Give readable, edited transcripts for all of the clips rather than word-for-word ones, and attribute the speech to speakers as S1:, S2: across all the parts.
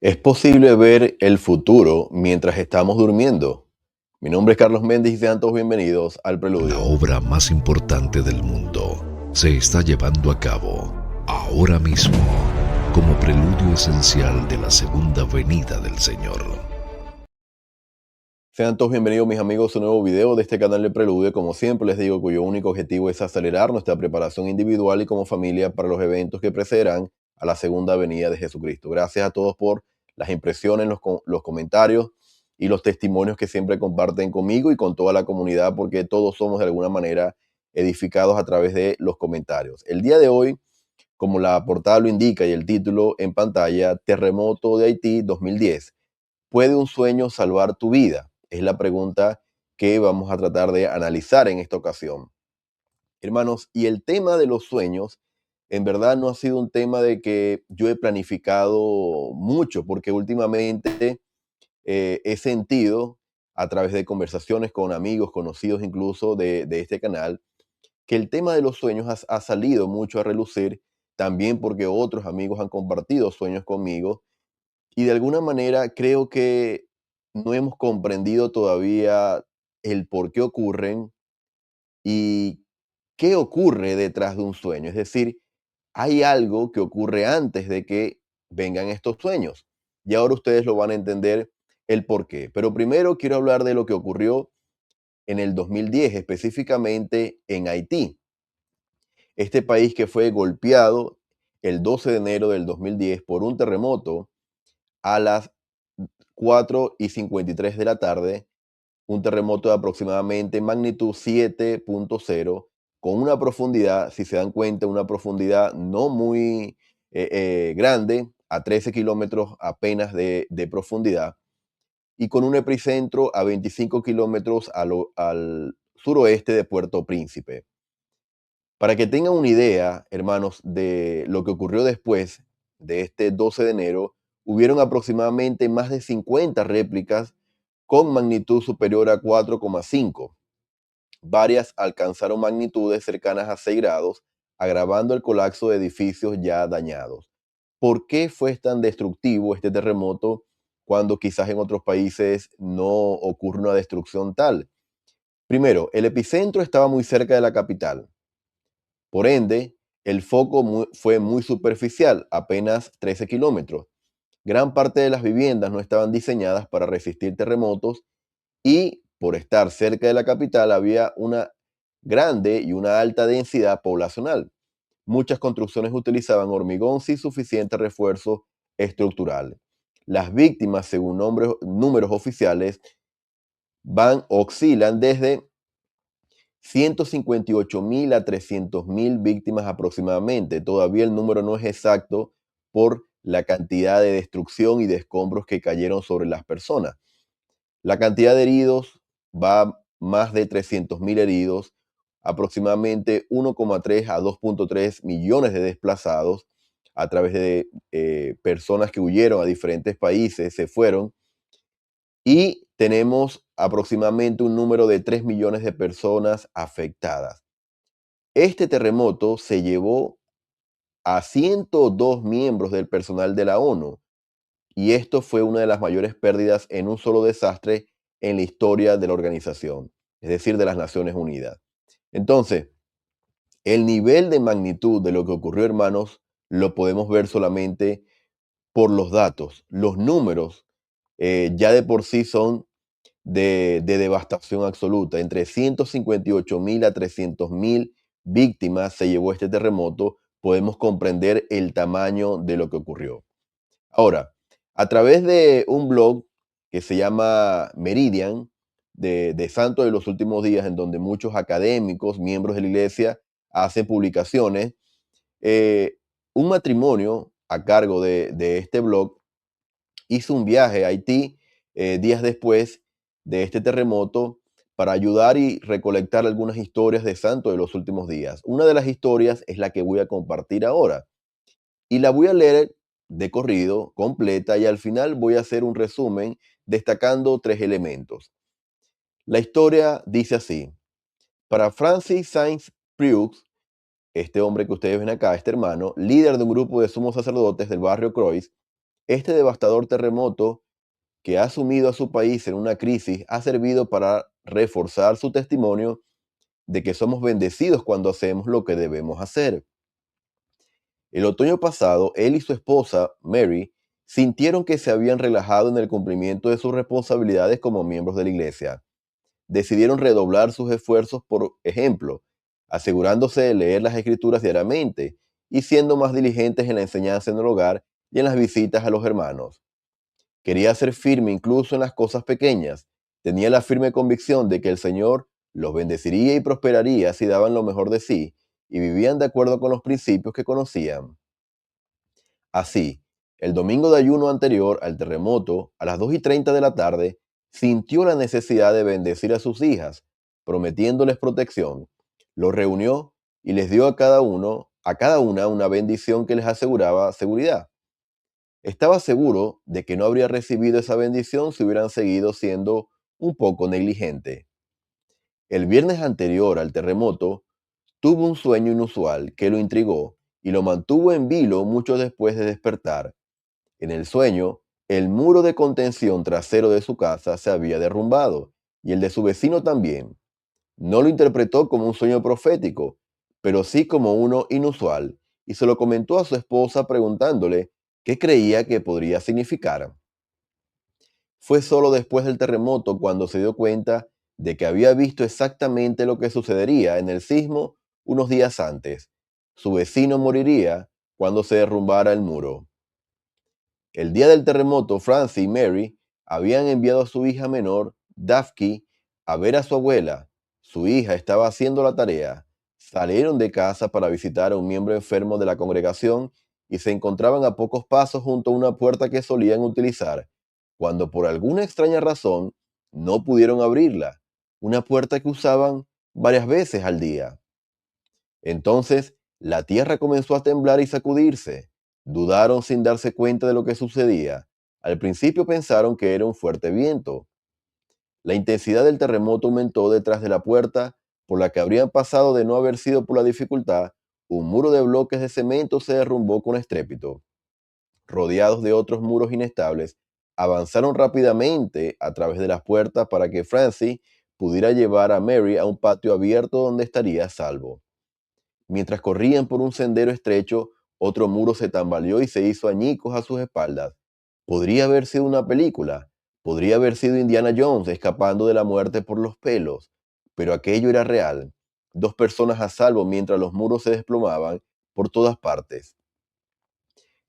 S1: ¿Es posible ver el futuro mientras estamos durmiendo? Mi nombre es Carlos Méndez y sean todos bienvenidos al
S2: La
S1: Preludio.
S2: obra más importante del mundo se está llevando a cabo ahora mismo como preludio esencial de la segunda venida del Señor.
S1: Sean todos bienvenidos, mis amigos, a un nuevo video de este canal de Preludio. Como siempre les digo, cuyo único objetivo es acelerar nuestra preparación individual y como familia para los eventos que precederán a la segunda venida de Jesucristo. Gracias a todos por las impresiones, los comentarios y los testimonios que siempre comparten conmigo y con toda la comunidad, porque todos somos de alguna manera edificados a través de los comentarios. El día de hoy, como la portada lo indica y el título en pantalla, Terremoto de Haití 2010. ¿Puede un sueño salvar tu vida? Es la pregunta que vamos a tratar de analizar en esta ocasión. Hermanos, y el tema de los sueños, en verdad no ha sido un tema de que yo he planificado mucho, porque últimamente he sentido a través de conversaciones con amigos, conocidos incluso de este canal, que el tema de los sueños ha salido mucho a relucir, también porque otros amigos han compartido sueños conmigo y de alguna manera creo que no hemos comprendido todavía el por qué ocurren y qué ocurre detrás de un sueño. Es decir, hay algo que ocurre antes de que vengan estos sueños. Y ahora ustedes lo van a entender el por qué. Pero primero quiero hablar de lo que ocurrió en el 2010, específicamente en Haití. Este país que fue golpeado el 12 de enero del 2010 por un terremoto a las 4:53 de la tarde, un terremoto de aproximadamente magnitud 7.0, con una profundidad, si se dan cuenta, una profundidad no muy grande, a 13 kilómetros apenas de profundidad, y con un epicentro a 25 kilómetros al suroeste de Puerto Príncipe. Para que tengan una idea, hermanos, de lo que ocurrió después de este 12 de enero, hubieron aproximadamente más de 50 réplicas con magnitud superior a 4,5. Varias alcanzaron magnitudes cercanas a 6 grados, agravando el colapso de edificios ya dañados. ¿Por qué fue tan destructivo este terremoto cuando quizás en otros países no ocurre una destrucción tal? Primero, el epicentro estaba muy cerca de la capital. Por ende, el foco fue muy superficial, apenas 13 kilómetros. Gran parte de las viviendas no estaban diseñadas para resistir terremotos y por estar cerca de la capital había una grande y una alta densidad poblacional. Muchas construcciones utilizaban hormigón sin suficiente refuerzo estructural. Las víctimas, según números oficiales, oscilan desde 158.000 a 300.000 víctimas aproximadamente. Todavía el número no es exacto por la cantidad de destrucción y de escombros que cayeron sobre las personas. La cantidad de heridos va más de 300.000 heridos, aproximadamente 1,3 a 2,3 millones de desplazados a través de personas que huyeron a diferentes países, se fueron, y tenemos aproximadamente un número de 3 millones de personas afectadas. Este terremoto se llevó a 102 miembros del personal de la ONU y esto fue una de las mayores pérdidas en un solo desastre en la historia de la organización, es decir, de las Naciones Unidas. Entonces, el nivel de magnitud de lo que ocurrió, hermanos, lo podemos ver solamente por los datos. Los números ya de por sí son de devastación absoluta. Entre 158.000 a 300.000 víctimas se llevó este terremoto. Podemos comprender el tamaño de lo que ocurrió. Ahora, a través de un blog que se llama Meridian, de Santos de los Últimos Días, en donde muchos académicos, miembros de la iglesia, hacen publicaciones, eh, un matrimonio a cargo de este blog hizo un viaje a Haití días después de este terremoto para ayudar y recolectar algunas historias de santos de los últimos días. Una de las historias es la que voy a compartir ahora y la voy a leer de corrido, completa, y al final voy a hacer un resumen destacando 3 elementos. La historia dice así: para Francis Saint-Preux, este hombre que ustedes ven acá, este hermano, líder de un grupo de sumos sacerdotes del barrio Croix, Este devastador terremoto que ha sumido a su país en una crisis ha servido para reforzar su testimonio de que somos bendecidos cuando hacemos lo que debemos hacer. El otoño pasado, él y su esposa, Mary, sintieron que se habían relajado en el cumplimiento de sus responsabilidades como miembros de la iglesia. Decidieron redoblar sus esfuerzos, por ejemplo, asegurándose de leer las escrituras diariamente y siendo más diligentes en la enseñanza en el hogar y en las visitas a los hermanos. Quería ser firme incluso en las cosas pequeñas. Tenía la firme convicción de que el Señor los bendeciría y prosperaría si daban lo mejor de sí y vivían de acuerdo con los principios que conocían. Así, el domingo de ayuno anterior al terremoto, a las 2:30 de la tarde, sintió la necesidad de bendecir a sus hijas, prometiéndoles protección. Los reunió y les dio a cada una bendición que les aseguraba seguridad. Estaba seguro de que no habría recibido esa bendición si hubieran seguido siendo un poco negligentes. El viernes anterior al terremoto, tuvo un sueño inusual que lo intrigó y lo mantuvo en vilo mucho después de despertar. En el sueño, el muro de contención trasero de su casa se había derrumbado y el de su vecino también. No lo interpretó como un sueño profético, pero sí como uno inusual, y se lo comentó a su esposa preguntándole qué creía que podría significar. Fue solo después del terremoto cuando se dio cuenta de que había visto exactamente lo que sucedería en el sismo unos días antes. Su vecino moriría cuando se derrumbara el muro. El día del terremoto, Francie y Mary habían enviado a su hija menor, Daphne, a ver a su abuela. Su hija estaba haciendo la tarea. Salieron de casa para visitar a un miembro enfermo de la congregación y se encontraban a pocos pasos junto a una puerta que solían utilizar, cuando por alguna extraña razón no pudieron abrirla, una puerta que usaban varias veces al día. Entonces la tierra comenzó a temblar y sacudirse. Dudaron sin darse cuenta de lo que sucedía. Al principio pensaron que era un fuerte viento. La intensidad del terremoto aumentó detrás de la puerta por la que habrían pasado de no haber sido por la dificultad. Un muro de bloques de cemento se derrumbó con estrépito. Rodeados de otros muros inestables, avanzaron rápidamente a través de las puertas para que Francie pudiera llevar a Mary a un patio abierto donde estaría a salvo. Mientras corrían por un sendero estrecho, otro muro se tambaleó y se hizo añicos a sus espaldas. Podría haber sido una película, podría haber sido Indiana Jones escapando de la muerte por los pelos, pero aquello era real. Dos personas a salvo mientras los muros se desplomaban por todas partes.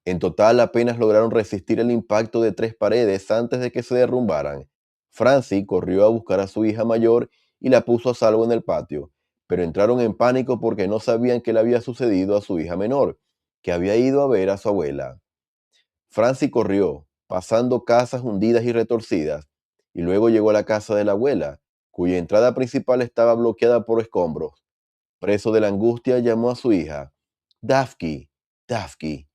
S1: En total apenas lograron resistir el impacto de tres paredes antes de que se derrumbaran. Francie corrió a buscar a su hija mayor y la puso a salvo en el patio, pero entraron en pánico porque no sabían qué le había sucedido a su hija menor, que había ido a ver a su abuela. Francie corrió, pasando casas hundidas y retorcidas, y luego llegó a la casa de la abuela, cuya entrada principal estaba bloqueada por escombros. Preso de la angustia, llamó a su hija. Daphne, Daphne.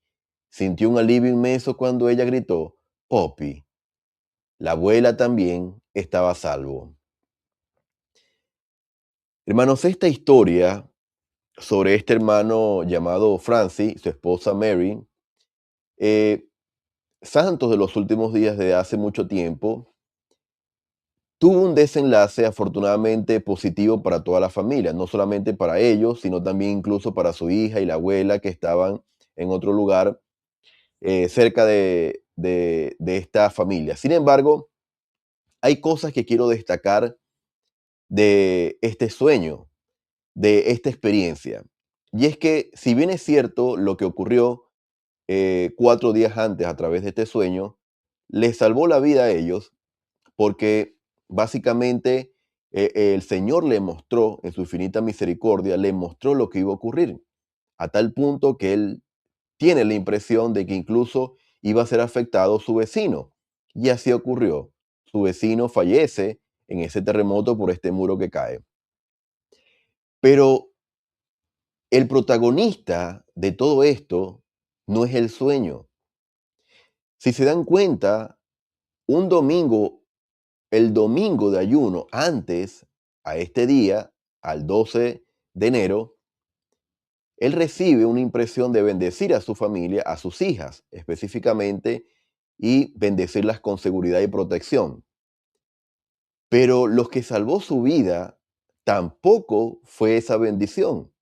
S1: Sintió un alivio inmenso cuando ella gritó, Poppy. La abuela también estaba a salvo. Hermanos, esta historia sobre este hermano llamado Francis, su esposa Mary, eh, santos de los últimos días de hace mucho tiempo, tuvo un desenlace afortunadamente positivo para toda la familia, no solamente para ellos, sino también incluso para su hija y la abuela que estaban en otro lugar cerca de esta familia. Sin embargo, hay cosas que quiero destacar de este sueño, de esta experiencia. Y es que si bien es cierto lo que ocurrió 4 días antes a través de este sueño, les salvó la vida a ellos porque básicamente el Señor le mostró, en su infinita misericordia, le mostró lo que iba a ocurrir, a tal punto que él tiene la impresión de que incluso iba a ser afectado su vecino. Y así ocurrió. Su vecino fallece en ese terremoto por este muro que cae. Pero el protagonista de todo esto no es el sueño. Si se dan cuenta, un domingo, el domingo de ayuno antes a este día, al 12 de enero, él recibe una impresión de bendecir a su familia, a sus hijas específicamente, y bendecirlas con seguridad y protección. Pero los que salvó su vida tampoco fue esa bendición.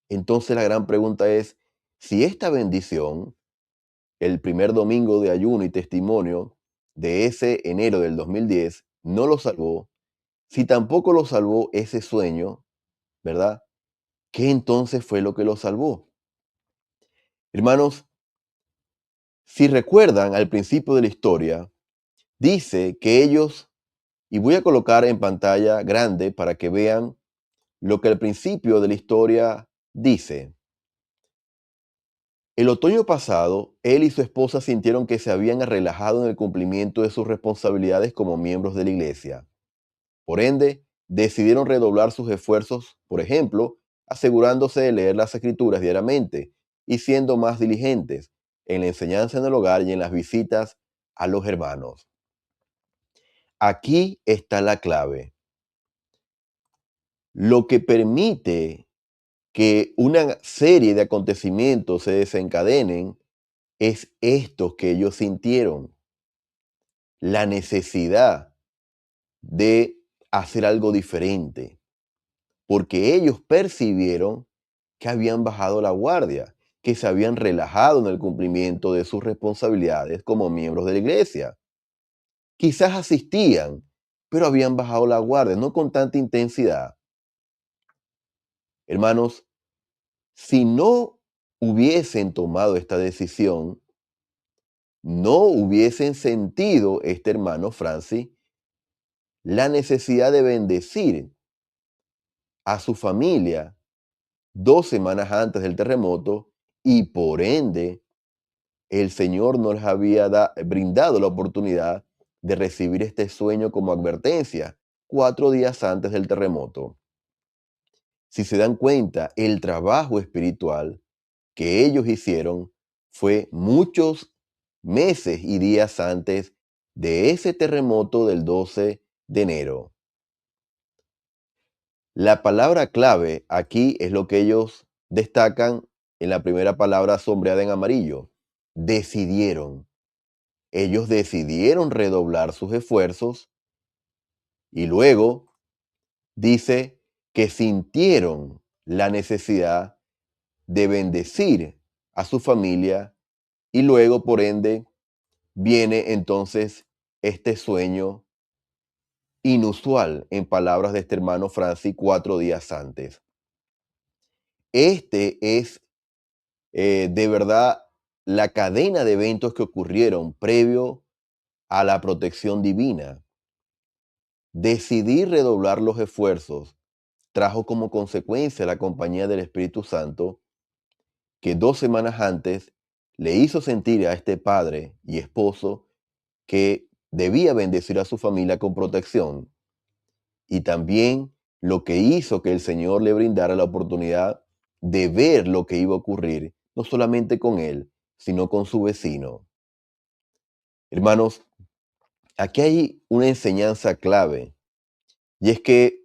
S1: Entonces la gran pregunta es, si esta bendición, el primer domingo de ayuno y testimonio de ese enero del 2010, no lo salvó, si tampoco lo salvó ese sueño, ¿verdad? ¿Qué entonces fue lo que lo salvó? Hermanos, si recuerdan al principio de la historia, dice que ellos, y voy a colocar en pantalla grande para que vean lo que al principio de la historia dice. El otoño pasado, él y su esposa sintieron que se habían relajado en el cumplimiento de sus responsabilidades como miembros de la iglesia. Por ende, decidieron redoblar sus esfuerzos, por ejemplo, asegurándose de leer las escrituras diariamente y siendo más diligentes en la enseñanza en el hogar y en las visitas a los hermanos. Aquí está la clave. Lo que permite que una serie de acontecimientos se desencadenen es esto que ellos sintieron, la necesidad de hacer algo diferente, porque ellos percibieron que habían bajado la guardia, que se habían relajado en el cumplimiento de sus responsabilidades como miembros de la iglesia. Quizás asistían, pero habían bajado la guardia, no con tanta intensidad. Hermanos, si no hubiesen tomado esta decisión, no hubiesen sentido este hermano Francis la necesidad de bendecir a su familia 2 semanas antes del terremoto y por ende el Señor no les había brindado la oportunidad de recibir este sueño como advertencia 4 días antes del terremoto. Si se dan cuenta, el trabajo espiritual que ellos hicieron fue muchos meses y días antes de ese terremoto del 12 de enero. La palabra clave aquí es lo que ellos destacan en la primera palabra sombreada en amarillo. Decidieron. Ellos decidieron redoblar sus esfuerzos y luego dice que sintieron la necesidad de bendecir a su familia y luego, por ende, viene entonces este sueño inusual, en palabras de este hermano Francis 4 días antes. Este es de verdad la cadena de eventos que ocurrieron previo a la protección divina. Decidir redoblar los esfuerzos trajo como consecuencia la compañía del Espíritu Santo, que 2 semanas antes le hizo sentir a este padre y esposo que debía bendecir a su familia con protección, y también lo que hizo que el Señor le brindara la oportunidad de ver lo que iba a ocurrir, no solamente con él, sino con su vecino. Hermanos, aquí hay una enseñanza clave, y es que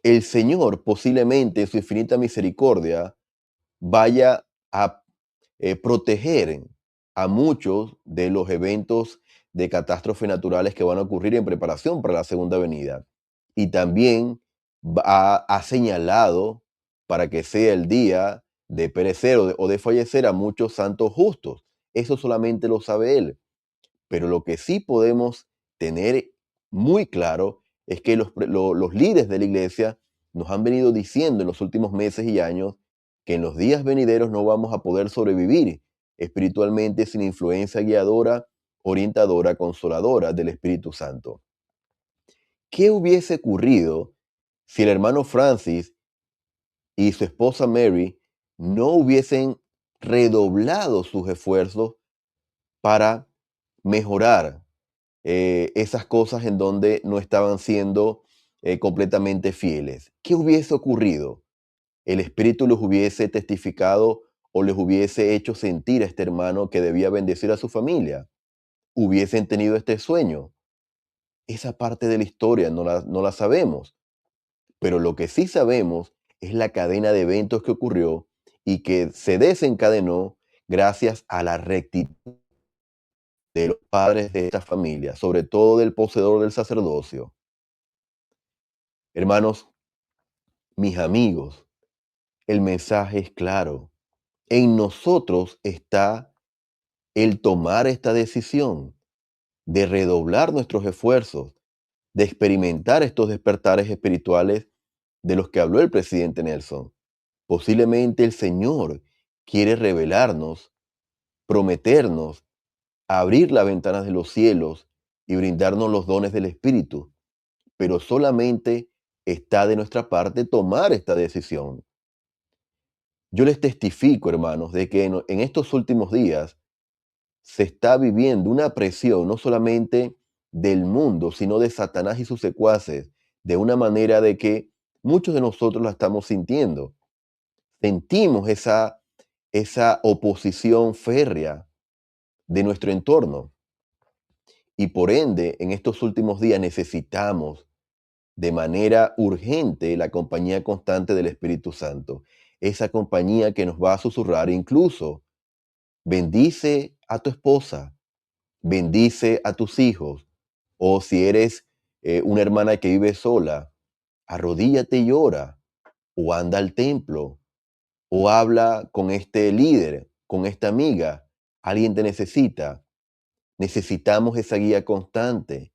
S1: el Señor posiblemente en su infinita misericordia vaya a proteger a muchos de los eventos de catástrofes naturales que van a ocurrir en preparación para la segunda venida. Y también ha señalado para que sea el día de perecer o de fallecer a muchos santos justos. Eso solamente lo sabe Él. Pero lo que sí podemos tener muy claro es que los líderes de la iglesia nos han venido diciendo en los últimos meses y años que en los días venideros no vamos a poder sobrevivir espiritualmente sin influencia guiadora, orientadora, consoladora del Espíritu Santo. ¿Qué hubiese ocurrido si el hermano Francis y su esposa Mary no hubiesen redoblado sus esfuerzos para mejorar esas cosas en donde no estaban siendo completamente fieles? ¿Qué hubiese ocurrido? ¿El Espíritu les hubiese testificado o les hubiese hecho sentir a este hermano que debía bendecir a su familia? ¿Hubiesen tenido este sueño? Esa parte de la historia no la sabemos, pero lo que sí sabemos es la cadena de eventos que ocurrió y que se desencadenó gracias a la rectitud de los padres de esta familia, sobre todo del poseedor del sacerdocio. Hermanos, mis amigos, el mensaje es claro. En nosotros está el tomar esta decisión de redoblar nuestros esfuerzos, de experimentar estos despertares espirituales de los que habló el presidente Nelson. Posiblemente el Señor quiere revelarnos, prometernos, abrir las ventanas de los cielos y brindarnos los dones del Espíritu, pero solamente está de nuestra parte tomar esta decisión. Yo les testifico, hermanos, de que en estos últimos días se está viviendo una presión no solamente del mundo, sino de Satanás y sus secuaces, de una manera de que muchos de nosotros la estamos sintiendo. Sentimos esa oposición férrea de nuestro entorno. Y por ende, en estos últimos días necesitamos de manera urgente la compañía constante del Espíritu Santo. Esa compañía que nos va a susurrar, incluso bendice a tu esposa, bendice a tus hijos, o si eres una hermana que vive sola, arrodíllate y ora, o anda al templo, o habla con este líder, con esta amiga. Alguien te necesita. Necesitamos esa guía constante.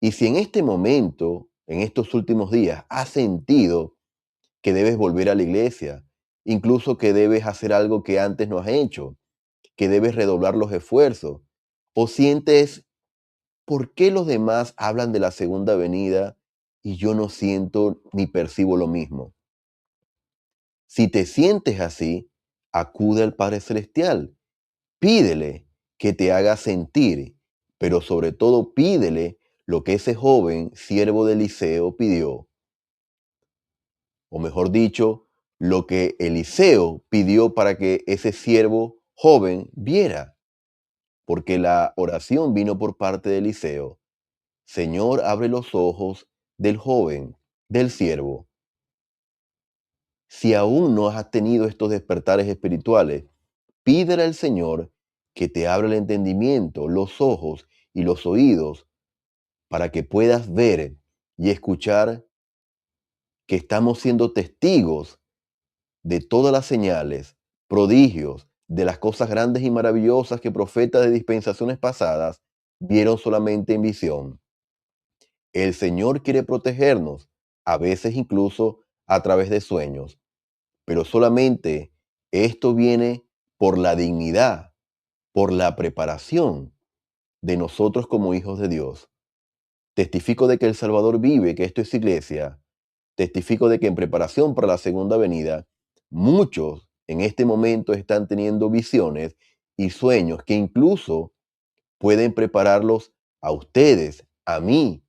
S1: Y si en este momento, en estos últimos días, has sentido que debes volver a la iglesia, incluso que debes hacer algo que antes no has hecho, que debes redoblar los esfuerzos, o sientes, ¿por qué los demás hablan de la segunda venida y yo no siento ni percibo lo mismo? Si te sientes así, acude al Padre Celestial, pídele que te haga sentir, pero sobre todo pídele lo que ese joven siervo de Eliseo pidió. O mejor dicho, lo que Eliseo pidió para que ese siervo joven viera. Porque la oración vino por parte de Eliseo. Señor, abre los ojos del joven, del siervo. Si aún no has tenido estos despertares espirituales, pídele al Señor que te abra el entendimiento, los ojos y los oídos para que puedas ver y escuchar que estamos siendo testigos de todas las señales, prodigios, de las cosas grandes y maravillosas que profetas de dispensaciones pasadas vieron solamente en visión. El Señor quiere protegernos, a veces incluso a través de sueños, pero solamente esto viene por la dignidad, por la preparación de nosotros como hijos de Dios. Testifico de que el Salvador vive, que esto es iglesia. Testifico de que en preparación para la segunda venida, muchos en este momento están teniendo visiones y sueños que incluso pueden prepararlos a ustedes, a mí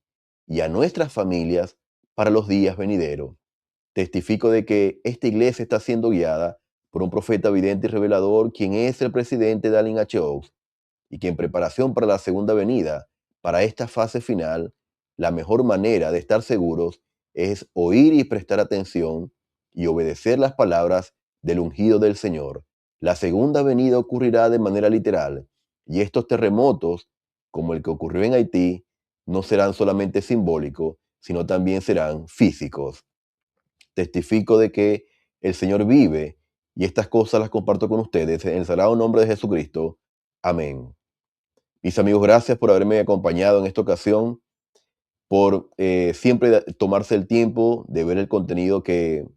S1: y a nuestras familias para los días venideros. Testifico de que esta iglesia está siendo guiada por un profeta vidente y revelador, quien es el presidente Dallin H. Oaks, y que en preparación para la segunda venida, para esta fase final, la mejor manera de estar seguros es oír y prestar atención y obedecer las palabras del ungido del Señor. La segunda venida ocurrirá de manera literal, y estos terremotos, como el que ocurrió en Haití, no serán solamente simbólicos, sino también serán físicos. Testifico de que el Señor vive, y estas cosas las comparto con ustedes en el sagrado nombre de Jesucristo. Amén. Mis amigos, gracias por haberme acompañado en esta ocasión, por siempre tomarse el tiempo de ver el contenido que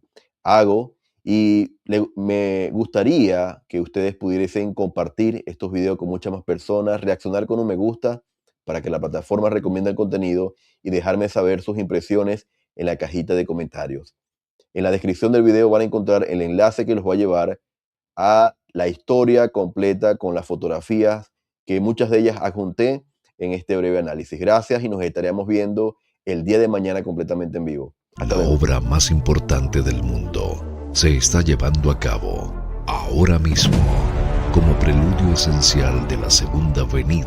S1: hago, y me gustaría que ustedes pudiesen compartir estos videos con muchas más personas, reaccionar con un me gusta para que la plataforma recomiende el contenido y dejarme saber sus impresiones en la cajita de comentarios. En la descripción del video van a encontrar el enlace que los va a llevar a la historia completa con las fotografías que muchas de ellas adjunté en este breve análisis. Gracias y nos estaremos viendo el día de mañana completamente en vivo.
S2: La obra más importante del mundo se está llevando a cabo ahora mismo como preludio esencial de la segunda venida